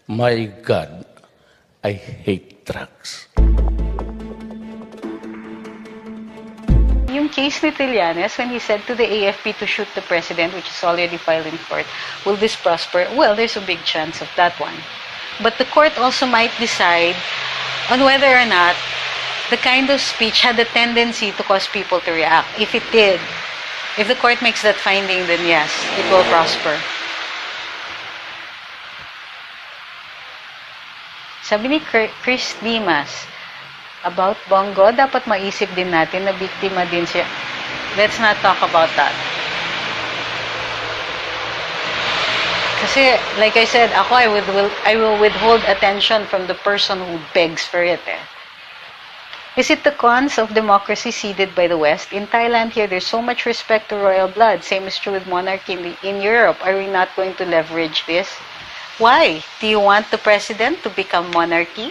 My God, I hate drugs. Yung case ni Trillanes, when he said to the AFP to shoot the president, which is already filed in court, will this prosper? Well, there's a big chance of that one. But the court also might decide on whether or not the kind of speech had a tendency to cause people to react. If it did, if the court makes that finding, then yes, it will prosper. Sabi ni Chris Dimas, about Bongo, dapat maisip din natin na biktima din siya. Let's not talk about that. Kasi, like I said, ako, I will withhold attention from the person who begs for it. Is it the cons of democracy ceded by the West? In Thailand here, there's so much respect to royal blood. Same is true with monarchy in Europe. Are we not going to leverage this? Why? Do you want the president to become monarchy?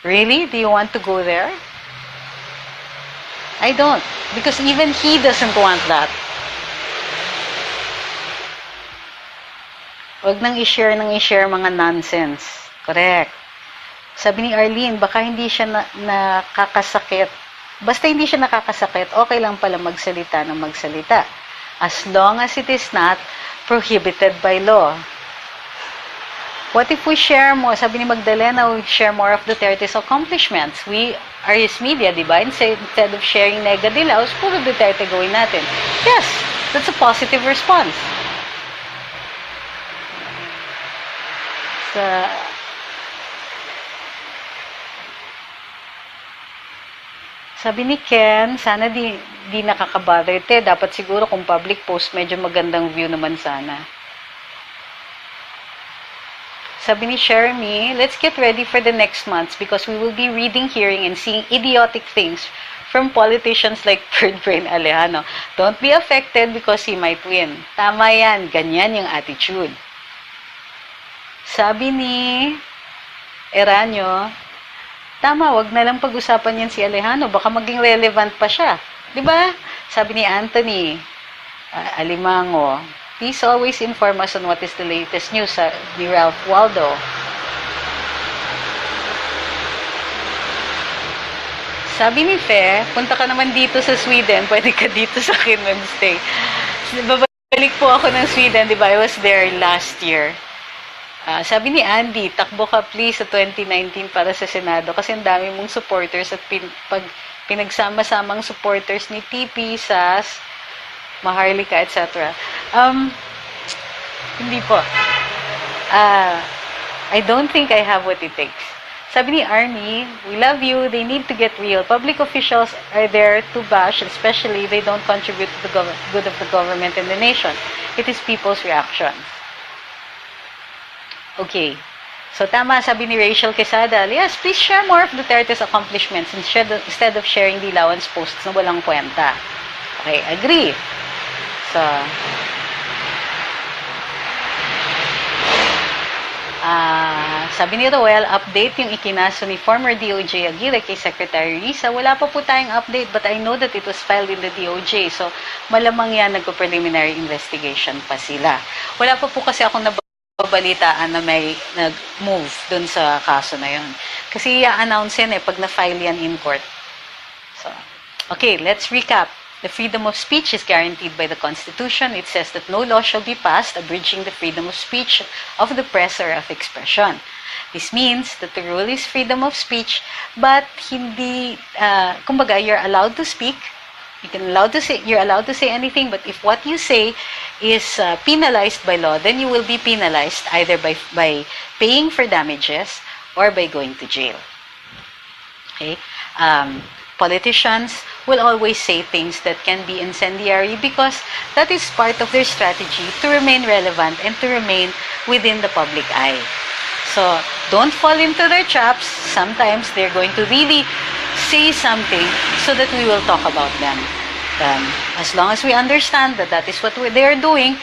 Really? Do you want to go there? I don't. Because even he doesn't want that. Huwag nang i-share mga nonsense. Correct. Sabi ni Arlene, baka hindi siya nakakasakit. Basta hindi siya nakakasakit, okay lang pala magsalita ng magsalita. As long as it is not prohibited by law. What if we share more? Sabi ni Magdalena, we share more of Duterte's accomplishments. We are his media, di ba? Instead of sharing negadilaws, puro Duterte gawin natin. Yes, that's a positive response. Sabi ni Ken, sana di nakakabother te. Dapat siguro kung public post, medyo magandang view naman sana. Sabi ni Shermy, let's get ready for the next months because we will be reading, hearing, and seeing idiotic things from politicians like Bird Brain Alejano. Don't be affected because he might win. Tama yan. Ganyan yung attitude. Sabi ni Eranyo, tama, wag na lang pag-usapan yan si Alejano. Baka maging relevant pa siya. Diba? Sabi ni Anthony Alimango, please always inform us on what is the latest news ni Ralph Waldo. Sabi ni Fe, punta ka naman dito sa Sweden, pwede ka dito sa akin Wednesday. Babalik po ako ng Sweden, di ba? I was there last year. Sabi ni Andy, takbo ka please sa 2019 para sa Senado kasi ang dami mong supporters at pinagsama-samang supporters ni TP, SAS, Maharlika, etc. Hindi po. I don't think I have what it takes. Sabi ni Arnie, we love you, they need to get real. Public officials are there to bash, especially they don't contribute to the good of the government and the nation. It is people's reaction. Okay. So, tama, sabi ni Rachel Quesada, yes, please share more of Duterte's accomplishments instead of sharing the allowance posts na walang kwenta. Okay, agree. So, sabi ni Roel, update yung ikinaso ni former DOJ Aguirre kay Secretary Risa. Wala pa po tayong update but I know that it was filed in the DOJ. So, malamang yan, nagpo-preliminary investigation pa sila. Wala pa po kasi akong nababalitaan na may nag-move dun sa kaso na yun. Kasi i-announce yan pag na-file yan in court. So, okay, let's recap. The freedom of speech is guaranteed by the Constitution. It says that no law shall be passed abridging the freedom of speech of the press or of expression. This means that the rule is freedom of speech, but hindi, kumbaga, you're allowed to speak. You're allowed to say anything, but if what you say is penalized by law, then you will be penalized either by paying for damages or by going to jail. Okay? Politicians will always say things that can be incendiary because that is part of their strategy to remain relevant and to remain within the public eye. So, don't fall into their traps. Sometimes they're going to really say something so that we will talk about them. As long as we understand that that is what they are doing,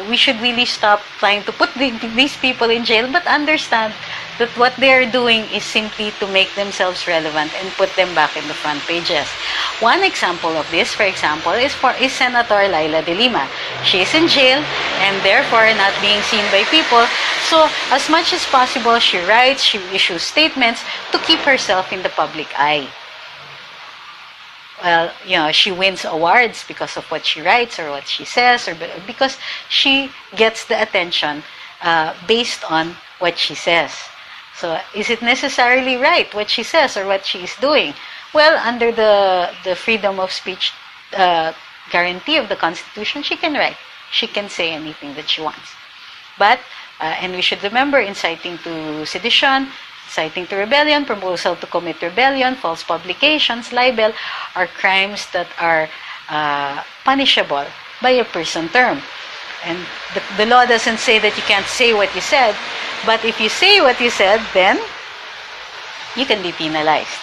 we should really stop trying to put these people in jail, but understand that what they are doing is simply to make themselves relevant and put them back in the front pages. One example of this, for example, is Senator Laila de Lima. She is in jail and therefore not being seen by people So, as much as possible, she writes, she issues statements to keep herself in the public eye. Well, she wins awards because of what she writes or what she says, or because she gets the attention based on what she says. So, is it necessarily right what she says or what she is doing? Well, under the freedom of speech guarantee of the Constitution, she can write. She can say anything that she wants. But, and we should remember, inciting to sedition, inciting to rebellion, proposal to commit rebellion, false publications, libel, are crimes that are punishable by a prison term. And the law doesn't say that you can't say what you said, but if you say what you said, then you can be penalized.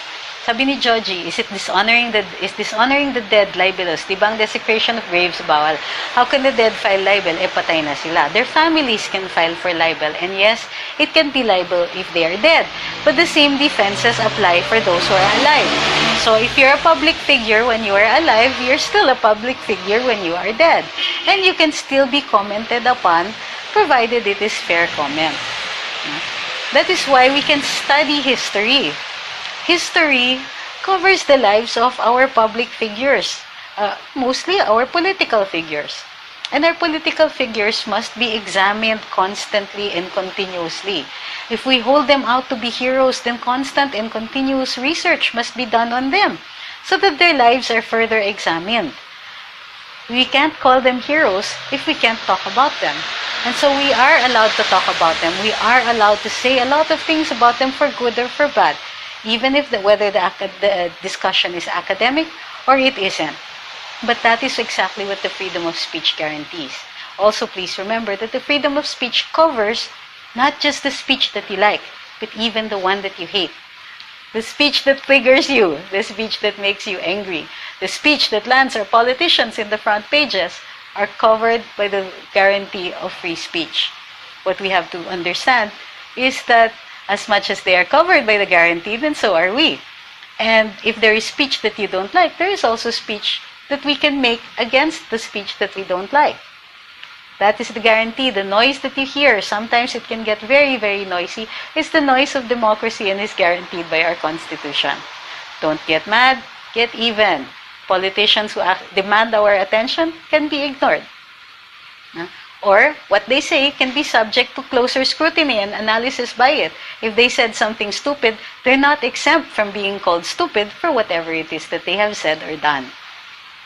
Sabi ni Joji, is dishonoring the dead libelous? Di ba ang desecration of graves bawal? How can the dead file libel? Patay na sila. Their families can file for libel. And yes, it can be libel if they are dead. But the same defenses apply for those who are alive. So if you're a public figure when you are alive, you're still a public figure when you are dead. And you can still be commented upon, provided it is fair comment. That is why we can study history. History covers the lives of our public figures, mostly our political figures. And our political figures must be examined constantly and continuously. If we hold them out to be heroes, then constant and continuous research must be done on them so that their lives are further examined. We can't call them heroes if we can't talk about them. And so we are allowed to talk about them. We are allowed to say a lot of things about them for good or for bad, even if whether the discussion is academic or it isn't. But that is exactly what the freedom of speech guarantees. Also, please remember that the freedom of speech covers not just the speech that you like, but even the one that you hate. The speech that triggers you, the speech that makes you angry, the speech that lands our politicians in the front pages are covered by the guarantee of free speech. What we have to understand is that as much as they are covered by the guarantee, then so are we. And if there is speech that you don't like, there is also speech that we can make against the speech that we don't like. That is the guarantee. The noise that you hear, sometimes it can get very, very noisy, is the noise of democracy and is guaranteed by our Constitution. Don't get mad, get even. Politicians who demand our attention can be ignored. Or what they say can be subject to closer scrutiny and analysis by it. If they said something stupid, they're not exempt from being called stupid for whatever it is that they have said or done.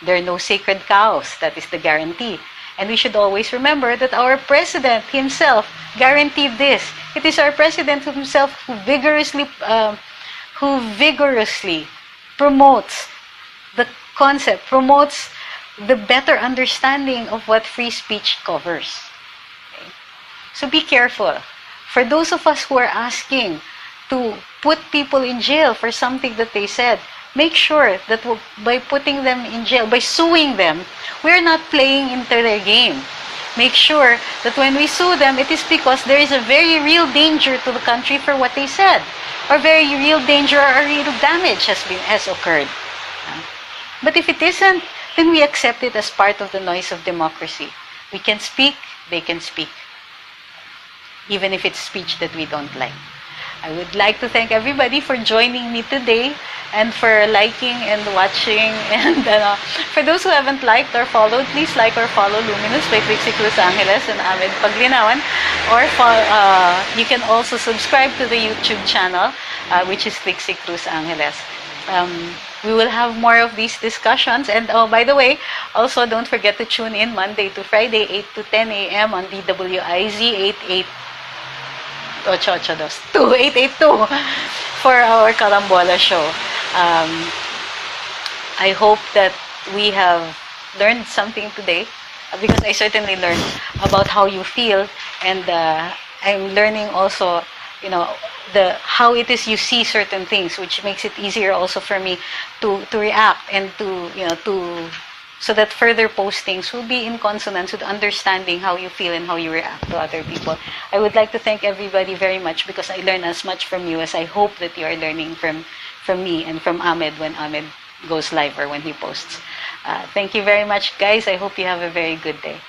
There are no sacred cows. That is the guarantee. And we should always remember that our president himself guaranteed this. It is our president himself who vigorously promotes the concept, promotes the better understanding of what free speech covers. Okay? So be careful. For those of us who are asking to put people in jail for something that they said, make sure that by putting them in jail, by suing them, we're not playing into their game. Make sure that when we sue them, it is because there is a very real danger to the country for what they said, or very real danger or real damage has occurred. But if it isn't, then we accept it as part of the noise of democracy. We can speak, they can speak, even if it's speech that we don't like. I would like to thank everybody for joining me today and for liking and watching. And for those who haven't liked or followed, please like or follow Luminous by Trixie Cruz Angeles and Ahmed Paglinawan. Or you can also subscribe to the YouTube channel, which is Trixie Cruz Angeles. We will have more of these discussions. And by the way, also don't forget to tune in Monday to Friday, 8 to 10 a.m. on DWIZ 882 for our Karambola show. I hope that we have learned something today, because I certainly learned about how you feel, and I'm learning also, how it is you see certain things, which makes it easier also for me to react and so that further postings will be in consonance with understanding how you feel and how you react to other people. I would like to thank everybody very much, because I learn as much from you as I hope that you are learning from me and from Ahmed when Ahmed goes live or when he posts. Thank you very much, guys. I hope you have a very good day.